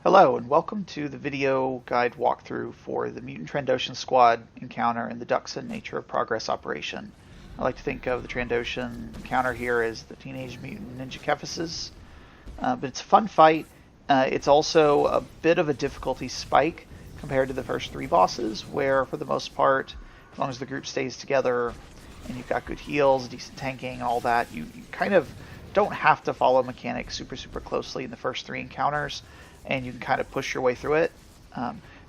Hello and welcome to the video guide walkthrough for the Mutant Trandoshan squad encounter in the Dxun Nature of Progress operation. I like to think of the Trandoshan encounter here as the Teenage Mutant Ninja Kephises, but it's a fun fight. It's also a bit of a difficulty spike compared to the first three bosses, where for the most part, as long as the group stays together and you've got good heals, decent tanking, all that, you kind of don't have to follow mechanics super closely in the first three encounters, and you can kind of push your way through it.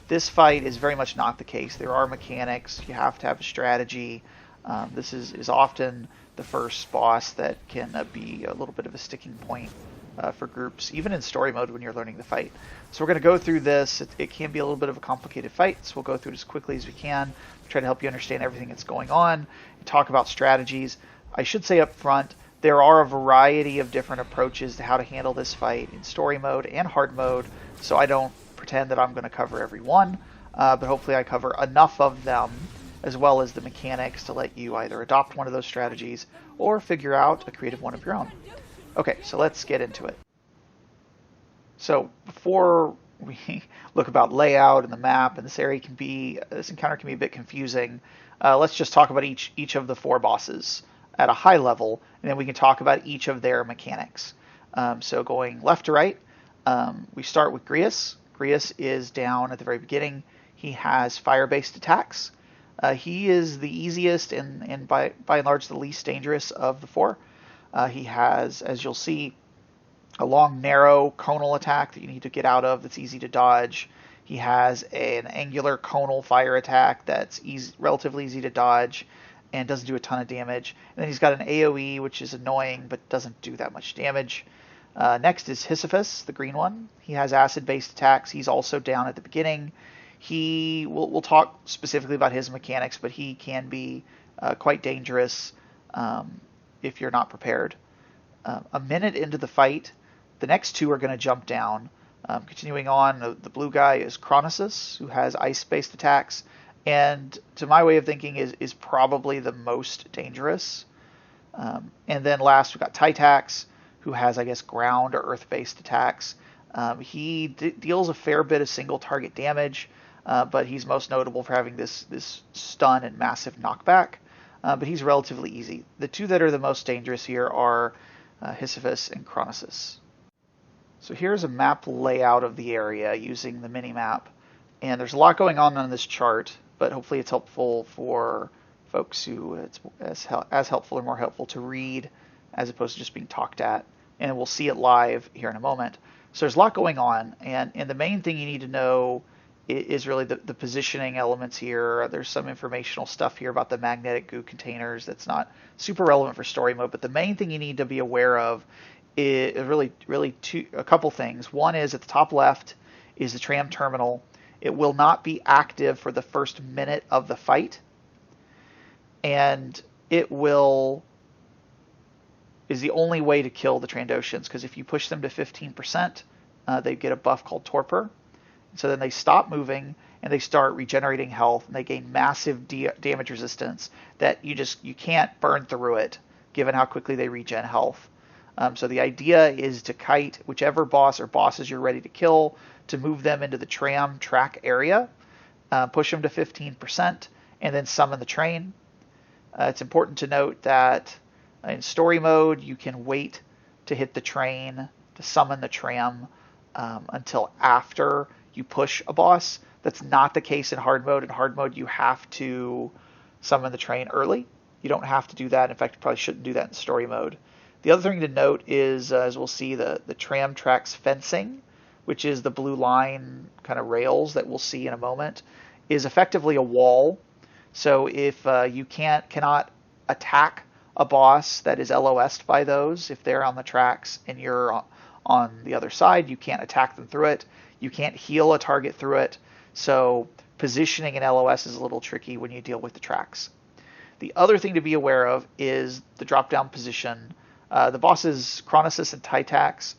This fight is very much not the case. There are mechanics. You have to have a strategy. This is often the first boss that can be a little bit of a sticking point for groups, even in story mode when you're learning the fight. So we're going to go through this. It can be a little bit of a complicated fight, so we'll go through it as quickly as we can, try to help you understand everything that's going on, and talk about strategies. I should say up front, there are a variety of different approaches to how to handle this fight in story mode and hard mode, so I don't pretend that I'm going to cover every one, but hopefully I cover enough of them as well as the mechanics to let you either adopt one of those strategies or figure out a creative one of your own. Okay, so let's get into it. So before we look about layout and the map, and this encounter can be a bit confusing, let's just talk about each of the four bosses at a high level, and then we can talk about each of their mechanics. So going left to right, we start with Crius. Crius is down at the very beginning. He has fire-based attacks. He is the easiest and by and large the least dangerous of the four. He has, as you'll see, a long, narrow conal attack that you need to get out of that's easy to dodge. He has an angular conal fire attack that's relatively easy to dodge and doesn't do a ton of damage. And then he's got an AoE, which is annoying but doesn't do that much damage. Next is Sisyphus, the green one. He has acid-based attacks. He's also down at the beginning. We'll talk specifically about his mechanics, but he can be quite dangerous if you're not prepared. A minute into the fight, the next two are going to jump down. Continuing on, the blue guy is Cronus, who has ice-based attacks, and to my way of thinking is probably the most dangerous. And then last we've got Taitax, who has, I guess, ground or earth-based attacks. He deals a fair bit of single target damage, but he's most notable for having this stun and massive knockback. But he's relatively easy. The two that are the most dangerous here are Sisyphus and Cronus. So here's a map layout of the area using the mini-map. And there's a lot going on this chart, but hopefully it's helpful for folks who it's as helpful or more helpful to read as opposed to just being talked at. And we'll see it live here in a moment. So there's a lot going on, and the main thing you need to know is really the positioning elements here. There's some informational stuff here about the magnetic goo containers that's not super relevant for story mode, but the main thing you need to be aware of is really a couple things. One is at the top left is the tram terminal. It will not be active for the first minute of the fight, and it is the only way to kill the Trandoshans, because if you push them to 15%, they get a buff called Torpor. So then they stop moving and they start regenerating health, and they gain massive damage resistance that you can't burn through it given how quickly they regen health. So the idea is to kite whichever boss or bosses you're ready to kill to move them into the tram track area, push them to 15%, and then summon the train. It's important to note that in story mode, you can wait to hit the train to summon the tram until after you push a boss. That's not the case in hard mode. In hard mode, you have to summon the train early. You don't have to do that. In fact, you probably shouldn't do that in story mode. The other thing to note is, as we'll see, the tram tracks fencing, which is the blue line kind of rails that we'll see in a moment, is effectively a wall. So if you cannot attack a boss that is LOS'd by those, if they're on the tracks and you're on the other side, you can't attack them through it. You can't heal a target through it. So positioning an LOS is a little tricky when you deal with the tracks. The other thing to be aware of is the drop-down position. The bosses Cronus and Taitax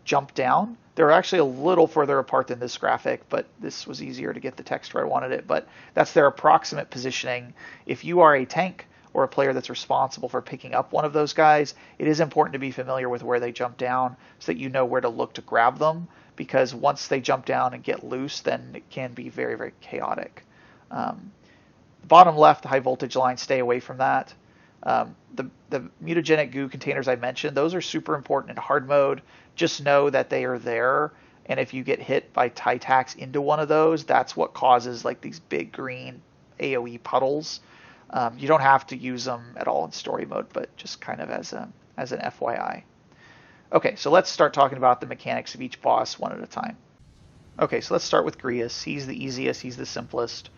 jump down. They're actually a little further apart than this graphic, but this was easier to get the text where I wanted it. But that's their approximate positioning. If you are a tank or a player that's responsible for picking up one of those guys, it is important to be familiar with where they jump down so that you know where to look to grab them, because once they jump down and get loose, then it can be very, very chaotic. Bottom left, the high voltage line, stay away from that. The mutagenic goo containers I mentioned, those are super important in hard mode. Just know that they are there, and if you get hit by Taitax into one of those, that's what causes like these big green AoE puddles. You don't have to use them at all in story mode, but just kind of as an FYI. Okay, so let's start talking about the mechanics of each boss one at a time. Okay, so let's start with Crius. He's the easiest, he's the simplest.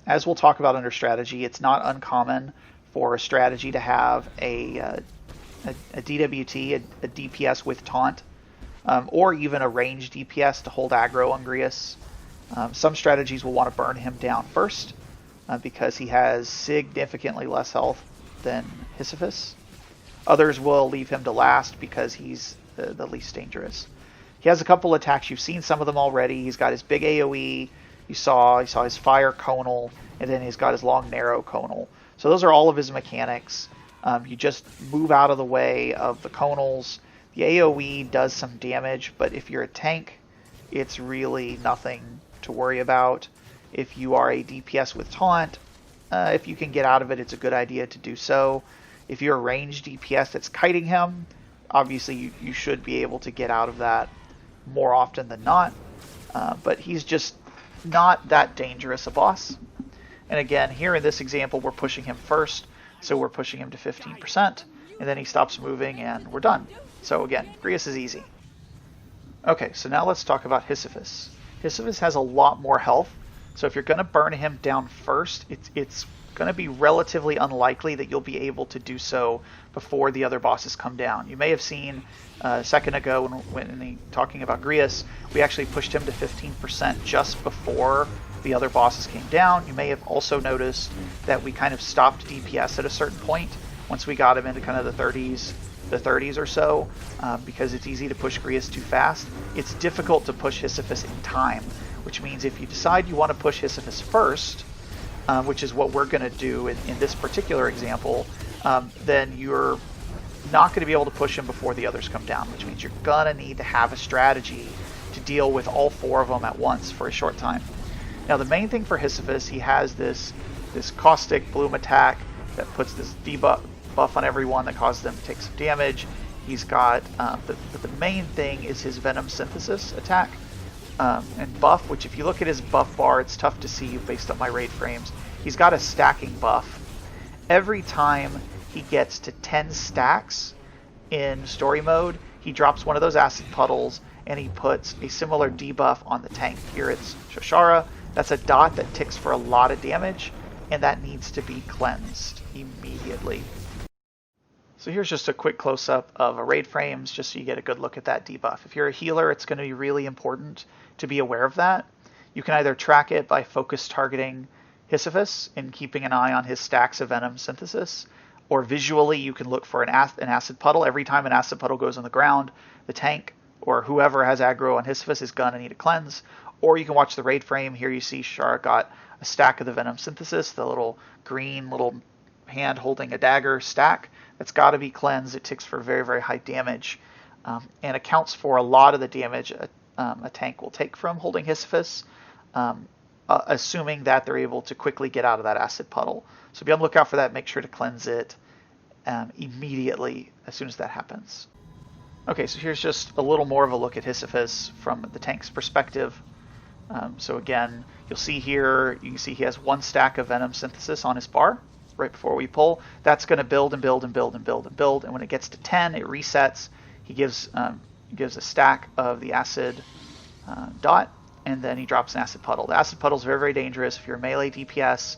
As we'll talk about under strategy, it's not uncommon for a strategy to have a DWT, a DPS with taunt, or even a ranged DPS to hold aggro on Crius. Some strategies will want to burn him down first, because he has significantly less health than Sisyphus. Others will leave him to last because he's the least dangerous. He has a couple attacks. You've seen some of them already. He's got his big AoE. You saw his fire conal, and then he's got his long narrow conal. So those are all of his mechanics. You just move out of the way of the conals. The AoE does some damage, but if you're a tank, it's really nothing to worry about. If you are a DPS with taunt, if you can get out of it, it's a good idea to do so. If you're a ranged DPS that's kiting him, obviously you should be able to get out of that more often than not. But he's just not that dangerous a boss. And again, here in this example, we're pushing him first, so we're pushing him to 15%, and then he stops moving and we're done. So again, Crius is easy. Okay, so now let's talk about Sisyphus. Sisyphus has a lot more health, so if you're going to burn him down first, it's going to be relatively unlikely that you'll be able to do so before the other bosses come down. You may have seen a second ago when talking about Crius, we actually pushed him to 15% just before the other bosses came down. You may have also noticed that we kind of stopped DPS at a certain point once we got him into kind of the 30s or so, because it's easy to push Crius too fast. It's difficult to push Sisyphus in time, which means if you decide you want to push Sisyphus first, which is what we're going to do in this particular example, then you're not going to be able to push him before the others come down, which means you're going to need to have a strategy to deal with all four of them at once for a short time. Now, the main thing for Sisyphus, he has this caustic bloom attack that puts this debuff on everyone that causes them to take some damage. He's got the main thing is his venom synthesis attack and buff, which if you look at his buff bar, it's tough to see based on my raid frames. He's got a stacking buff. Every time he gets to 10 stacks in story mode, he drops one of those acid puddles and he puts a similar debuff on the tank. Here it's Shoshara. That's a dot that ticks for a lot of damage, and that needs to be cleansed immediately. So here's just a quick close-up of a raid frames, just so you get a good look at that debuff. If you're a healer, it's going to be really important to be aware of that. You can either track it by focus targeting Sisyphus and keeping an eye on his stacks of venom synthesis, or visually you can look for an acid puddle. Every time an acid puddle goes on the ground, the tank or whoever has aggro on Sisyphus is going to need a cleanse. Or you can watch the raid frame. Here you see Shara got a stack of the venom synthesis, the little green hand holding a dagger stack. That's got to be cleansed. It ticks for very, very high damage, and accounts for a lot of the damage a tank will take from holding Sisyphus, assuming that they're able to quickly get out of that acid puddle. So be on the lookout for that. Make sure to cleanse it immediately as soon as that happens. Okay, so here's just a little more of a look at Sisyphus from the tank's perspective. So again, you'll see here, you can see he has one stack of venom synthesis on his bar right before we pull. That's going to build and build and build and build and build, and when it gets to 10, it resets. He gives a stack of the acid dot, and then he drops an acid puddle. The acid puddle is very, very dangerous. If you're a melee DPS,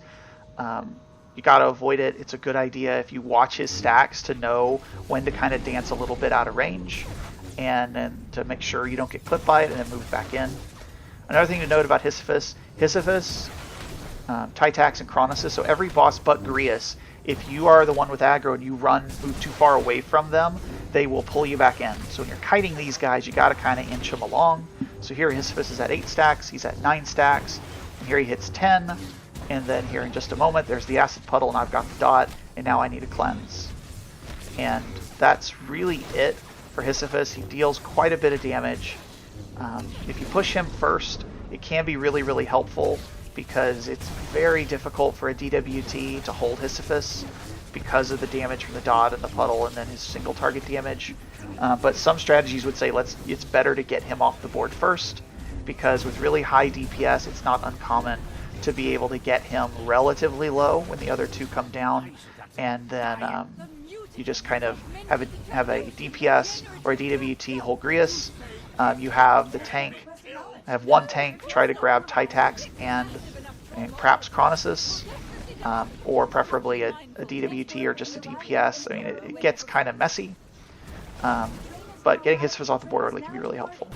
you got to avoid it. It's a good idea if you watch his stacks to know when to kind of dance a little bit out of range, and then to make sure you don't get clipped by it and then move back in. Another thing to note about Sisyphus, Taitax, and Cronus, so every boss but Crius, if you are the one with aggro and you move too far away from them, they will pull you back in. So when you're kiting these guys, you got to kind of inch them along. So here Sisyphus is at 8 stacks, he's at 9 stacks, and here he hits 10, and then here in just a moment there's the acid puddle and I've got the dot, and now I need a cleanse. And that's really it for Sisyphus. He deals quite a bit of damage. If you push him first, it can be really, really helpful because it's very difficult for a DWT to hold Sisyphus because of the damage from the dot and the puddle and then his single target damage. But some strategies would say it's better to get him off the board first, because with really high DPS, it's not uncommon to be able to get him relatively low when the other two come down, and then you just kind of have a DPS or a DWT hold Crius. You have the tank, have one tank try to grab Taitax and perhaps Cronus, or preferably a DWT or just a DPS. I mean, it gets kind of messy, but getting Sisyphus off the board early can be really helpful.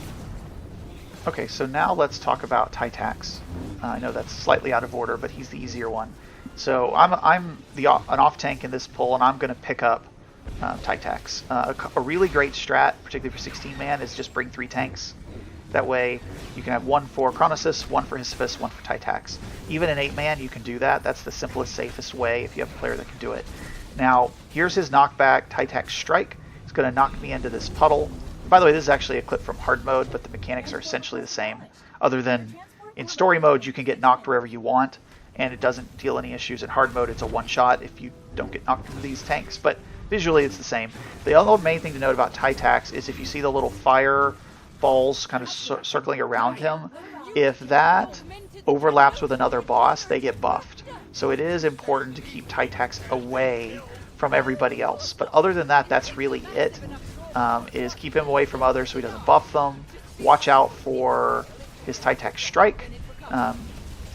Okay, so now let's talk about Taitax. I know that's slightly out of order, but he's the easier one. So I'm an off tank in this pull, and I'm going to pick up Taitax. A really great strat, particularly for 16-man, is just bring 3 tanks. That way you can have 1 for Cronus, 1 for Sisyphus, 1 for Taitax. Even in 8-man you can do that. That's the simplest, safest way if you have a player that can do it. Now, here's his knockback Taitax strike. It's going to knock me into this puddle. By the way, this is actually a clip from hard mode, but the mechanics are essentially the same. Other than in story mode, you can get knocked wherever you want, and it doesn't deal any issues. In hard mode, it's a one-shot if you don't get knocked into these tanks, but visually it's the same. The other main thing to note about Taitax is if you see the little fire balls kind of circling around him, if that overlaps with another boss, they get buffed. So it is important to keep Taitax away from everybody else. But other than that, that's really it. Is keep him away from others so he doesn't buff them. Watch out for his Taitax strike.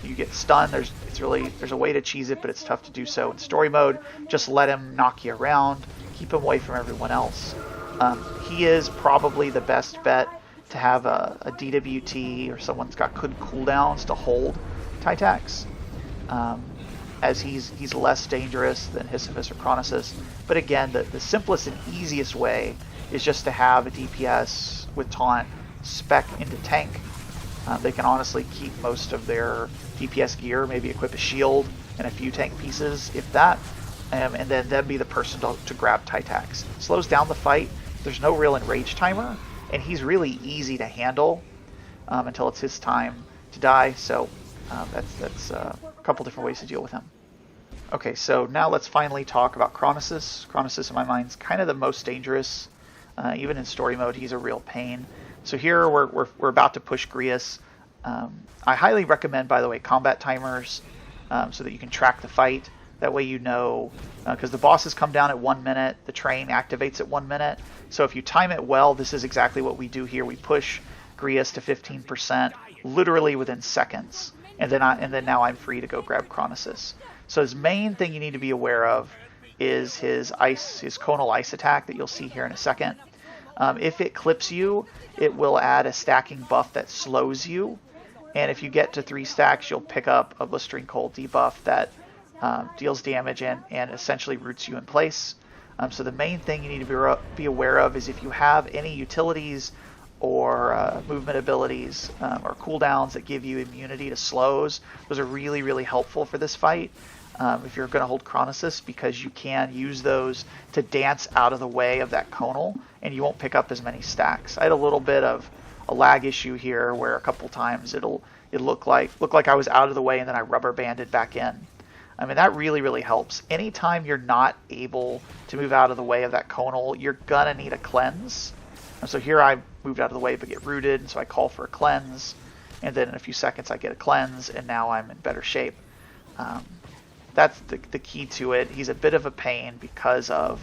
You get stunned. There's a way to cheese it, but it's tough to do so in story mode. Just let him knock you around. Keep him away from everyone else. He is probably the best bet to have a DWT or someone that's got good cooldowns to hold Taitax, as he's less dangerous than Sisyphus or Cronus. But again, the simplest and easiest way is just to have a DPS with taunt spec into tank. They can honestly keep most of their DPS gear, maybe equip a shield and a few tank pieces, if that, and then be the person to grab Taitax. Slows down the fight. There's no real enrage timer, and he's really easy to handle until it's his time to die. So that's a couple different ways to deal with him. Okay, so now let's finally talk about Cronus. Cronus, in my mind, is kind of the most dangerous. Even in story mode, he's a real pain. So here we're about to push Crius. I highly recommend, by the way, combat timers so that you can track the fight. That way you know, because the bosses come down at 1 minute, the train activates at 1 minute. So if you time it well, this is exactly what we do here. We push Crius to 15%, literally within seconds, and then now I'm free to go grab Cronus. So his main thing you need to be aware of is his conal ice attack that you'll see here in a second. If it clips you, it will add a stacking buff that slows you, and if you get to 3 stacks, you'll pick up a blistering cold debuff that deals damage and essentially roots you in place. So the main thing you need to be aware of is if you have any utilities or movement abilities or cooldowns that give you immunity to slows, those are really, really helpful for this fight. If you're going to hold Cronus, because you can use those to dance out of the way of that conal, and you won't pick up as many stacks. I had a little bit of a lag issue here where a couple times it looked like I was out of the way and then I rubber banded back in. I mean, that really, really helps. Anytime you're not able to move out of the way of that conal, you're gonna need a cleanse. And so here I moved out of the way but get rooted, and so I call for a cleanse, and then in a few seconds I get a cleanse, and now I'm in better shape. That's the key to it. He's a bit of a pain because of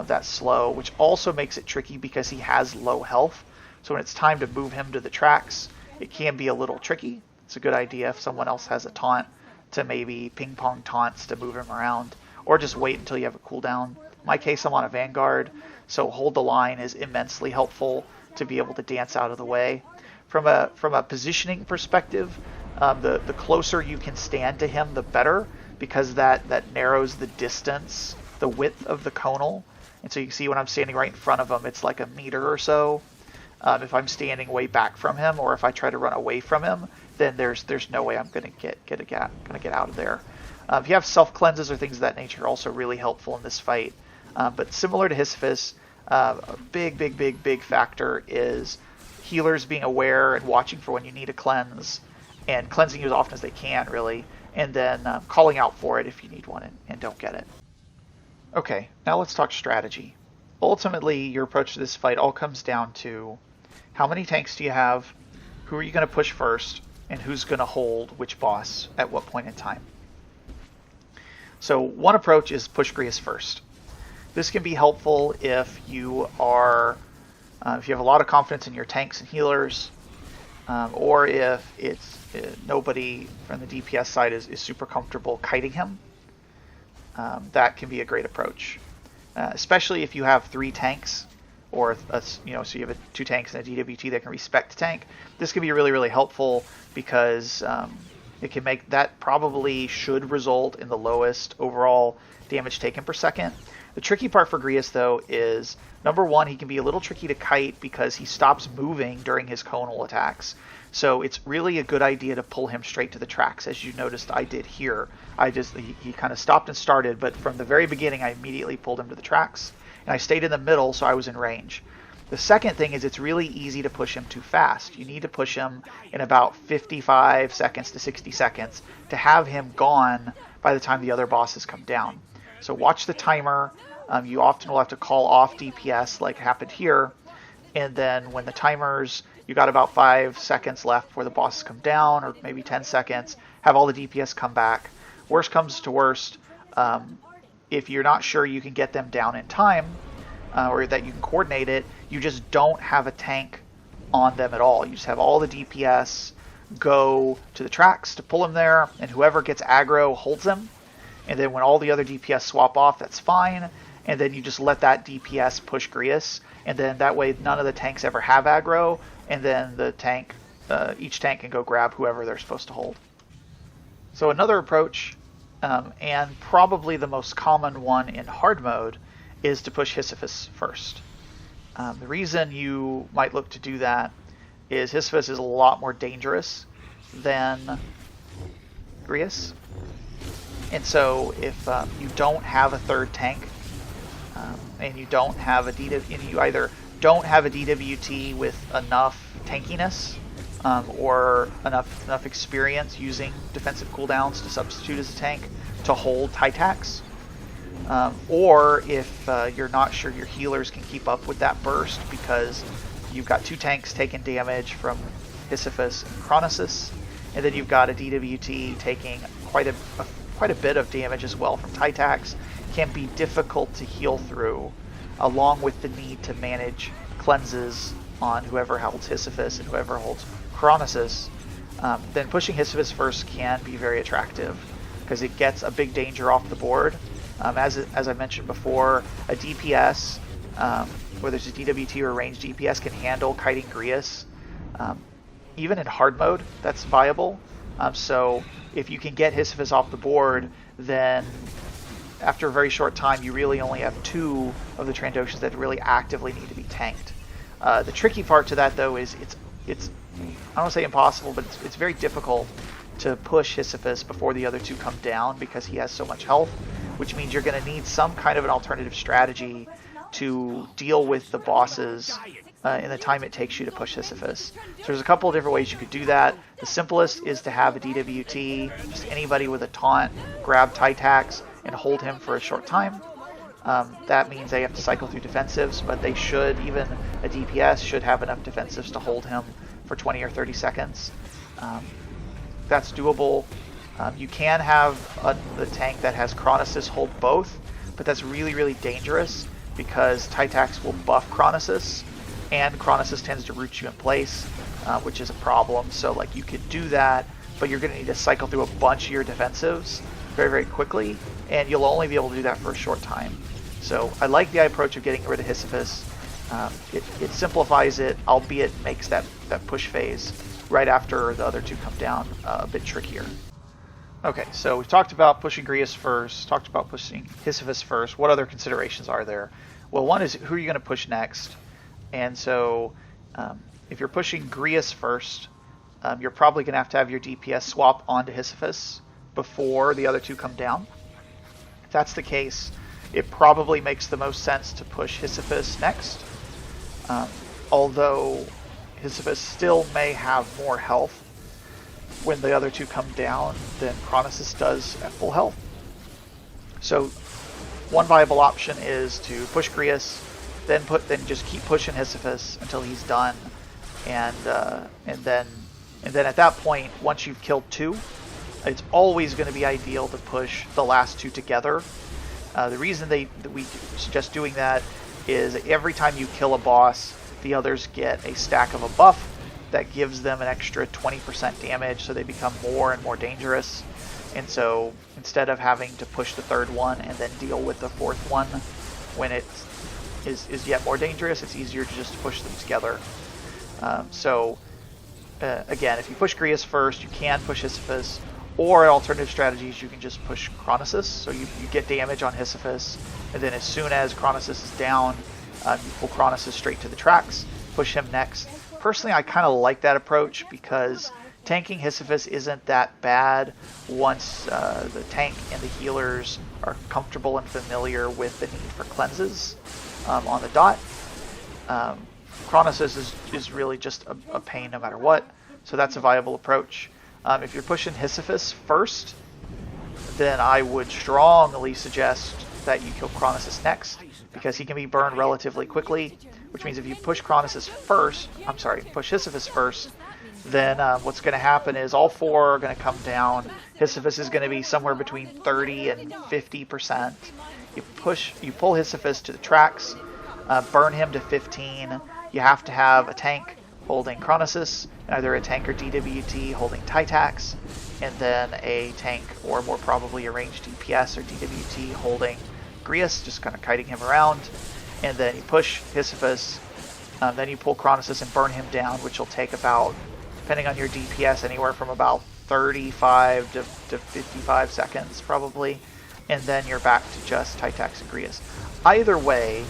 that slow, which also makes it tricky because he has low health. So when it's time to move him to the tracks, it can be a little tricky. It's a good idea if someone else has a taunt to maybe ping pong taunts to move him around, or just wait until you have a cooldown. In my case, I'm on a Vanguard, so hold the line is immensely helpful to be able to dance out of the way. From a positioning perspective, the closer you can stand to him, the better, because that narrows the distance, the width of the conal. And so you can see when I'm standing right in front of him, it's like a meter or so. If I'm standing way back from him, or if I try to run away from him, then there's no way I'm going to get out of there. If you have self cleanses or things of that nature, are also really helpful in this fight. But similar to Sisyphus, a big factor is healers being aware and watching for when you need a cleanse, and cleansing you as often as they can, really, and then calling out for it if you need one and don't get it. Okay, now let's talk strategy. Ultimately, your approach to this fight all comes down to how many tanks do you have, who are you going to push first, and who's going to hold which boss at what point in time. So one approach is push Crius first. This can be helpful if you are if you have a lot of confidence in your tanks and healers, or if nobody from the DPS side is super comfortable kiting him. That can be a great approach, especially if you have 3 tanks, or so you have 2 tanks and a DWT that can respect the tank. This can be really helpful because it can make that probably should result in the lowest overall damage taken per second. The tricky part for Crius, though, is number one, he can be a little tricky to kite because he stops moving during his conal attacks. So it's really a good idea to pull him straight to the tracks, as you noticed I did here. He kind of stopped and started, but from the very beginning I immediately pulled him to the tracks, and I stayed in the middle so I was in range. The second thing is it's really easy to push him too fast. You need to push him in about 55 seconds to 60 seconds to have him gone by the time the other bosses come down. So watch the timer. You often will have to call off DPS like happened here, and then when the timers, you got about 5 seconds left before the bosses come down, or maybe 10 seconds, have all the DPS come back. Worst comes to worst, if you're not sure you can get them down in time, or that you can coordinate it, you just don't have a tank on them at all. You just have all the DPS go to the tracks to pull him there, and whoever gets aggro holds him. And then when all the other DPS swap off, that's fine. And then you just let that DPS push Crius, and then that way none of the tanks ever have aggro, and then the tank, each tank can go grab whoever they're supposed to hold. So another approach, and probably the most common one in hard mode, is to push Sisyphus first. The reason you might look to do that is Sisyphus is a lot more dangerous than Crius. And so if you don't have a third tank, and you don't have a you either don't have a DWT with enough tankiness, or enough experience using defensive cooldowns to substitute as a tank to hold Taitax, or if you're not sure your healers can keep up with that burst because you've got 2 tanks taking damage from Sisyphus and Cronus, and then you've got a DWT taking quite a bit of damage as well from Taitax, can be difficult to heal through, along with the need to manage cleanses on whoever holds Sisyphus and whoever holds Cronus. Then pushing Sisyphus first can be very attractive because it gets a big danger off the board. As I mentioned before, a DPS, whether it's a DWT or a ranged DPS, can handle kiting Crius. Even in hard mode, that's viable. So if you can get Sisyphus off the board, then after a very short time, you really only have 2 of the Trandoshans that really actively need to be tanked. The tricky part to that, though, is it's I don't want to say impossible, but it's very difficult to push Sisyphus before the other 2 come down because he has so much health, which means you're going to need some kind of an alternative strategy to deal with the bosses in the time it takes you to push Sisyphus. So there's a couple of different ways you could do that. The simplest is to have a DWT, just anybody with a taunt, grab Taitax and hold him for a short time. That means they have to cycle through defensives, but they should, even a DPS should have enough defensives to hold him for 20 or 30 seconds. That's doable. You can have the tank that has Cronus hold both, but that's really dangerous because Taitax will buff Cronus, and Cronus tends to root you in place, which is a problem. So like you could do that, but you're going to need to cycle through a bunch of your defensives very quickly, and you'll only be able to do that for a short time. So I like the approach of getting rid of Sisyphus. It simplifies it, albeit makes that push phase right after the other 2 come down a bit trickier. Okay, so we've talked about pushing Crius first, talked about pushing Sisyphus first. What other considerations are there? Well, one is who are you going to push next? And so If you're pushing Crius first, you're probably going to have your DPS swap onto Sisyphus before the other two come down. If that's the case, it probably makes the most sense to push Sisyphus next. Although Sisyphus still may have more health when the other two come down than Cronus does at full health. So one viable option is to push Crius, then just keep pushing Sisyphus until he's done, and then at that point, once you've killed two, it's always going to be ideal to push the last two together. The reason we suggest doing that is every time you kill a boss, the others get a stack of a buff that gives them an extra 20% damage, so they become more and more dangerous. And so instead of having to push the third one and then deal with the fourth one when it is yet more dangerous, it's easier to just push them together. Again, if you push Crius first, you can push Sisyphus, or alternative strategies, you can just push Cronus. So you get damage on Sisyphus, and then as soon as Cronus is down, you pull Cronus straight to the tracks, push him next. Personally, I kind of like that approach because tanking Sisyphus isn't that bad once the tank and the healers are comfortable and familiar with the need for cleanses on the dot. Cronus is really just a pain no matter what, so that's a viable approach. If you're pushing Sisyphus first, then I would strongly suggest that you kill Cronus next, because he can be burned relatively quickly, which means if you push push Sisyphus first, then what's going to happen is all four are going to come down. Sisyphus is going to be somewhere between 30 and 50%. You pull Sisyphus to the tracks, burn him to 15. You have to have a tank holding Cronus, either a tank or DWT holding Taitax, and then a tank, or more probably a ranged DPS or DWT holding Crius, just kind of kiting him around. And then you push Sisyphus, then you pull Cronus and burn him down, which will take about, depending on your DPS, anywhere from about 35 to 55 seconds probably. And then you're back to just Taitax and Crius. Either way,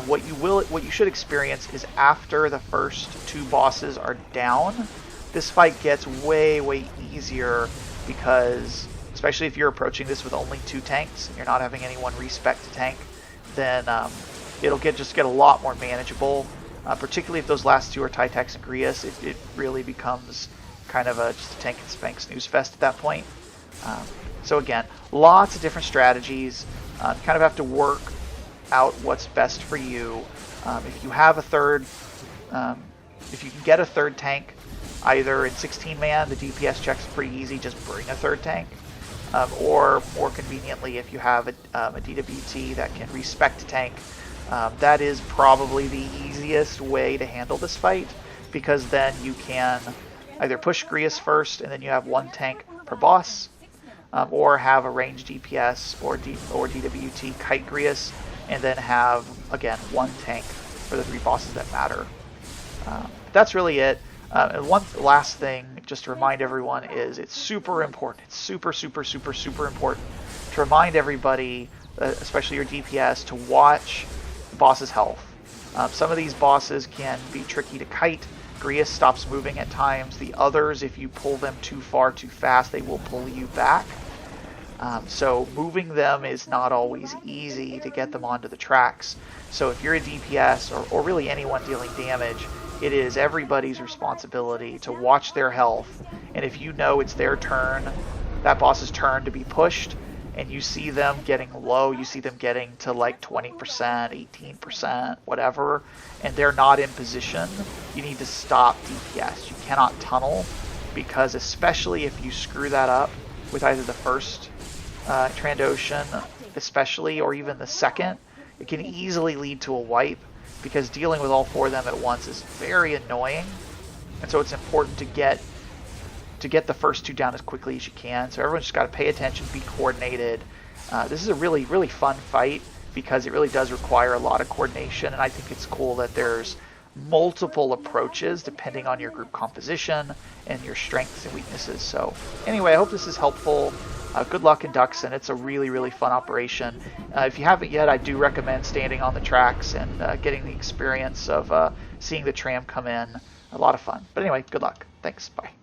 what you should experience is after the first two bosses are down, this fight gets way easier, because especially if you're approaching this with only two tanks and you're not having anyone respec to tank, then it'll just get a lot more manageable. Particularly if those last two are Taitax and Crius, it really becomes kind of just a tank and spank snooze fest at that point. So again, lots of different strategies. You kind of have to work out what's best for you. If you have a third, if you can get a third tank, either in 16-man, the DPS check's pretty easy, just bring a third tank. Or more conveniently, if you have a DWT that can respec to tank, that is probably the easiest way to handle this fight, because then you can either push Crius first and then you have one tank per boss, or have a ranged DPS or DWT kite Crius, and then have, again, one tank for the three bosses that matter. That's really it. And one last thing, just to remind everyone, is it's super important. It's super important to remind everybody, especially your DPS, to watch the boss's health. Some of these bosses can be tricky to kite. Crius stops moving at times. The others, if you pull them too far too fast, they will pull you back. So moving them is not always easy to get them onto the tracks. So if you're a DPS, or really anyone dealing damage, it is everybody's responsibility to watch their health. And if you know it's their turn, that boss's turn, to be pushed, and you see them getting low, you see them getting to like 20%, 18%, whatever, and they're not in position, you need to stop DPS. You cannot tunnel, because especially if you screw that up with either the first Trandoshan especially, or even the second, it can easily lead to a wipe, because dealing with all four of them at once is very annoying. And so it's important to get the first two down as quickly as you can. So everyone's just got to pay attention, be coordinated. This is a really fun fight, because it really does require a lot of coordination, and I think it's cool that there's multiple approaches depending on your group composition and your strengths and weaknesses. So anyway, I hope this is helpful. Good luck in Dxun. It's a really, really fun operation. If you haven't yet, I do recommend standing on the tracks and getting the experience of seeing the tram come in. A lot of fun. But anyway, good luck. Thanks. Bye.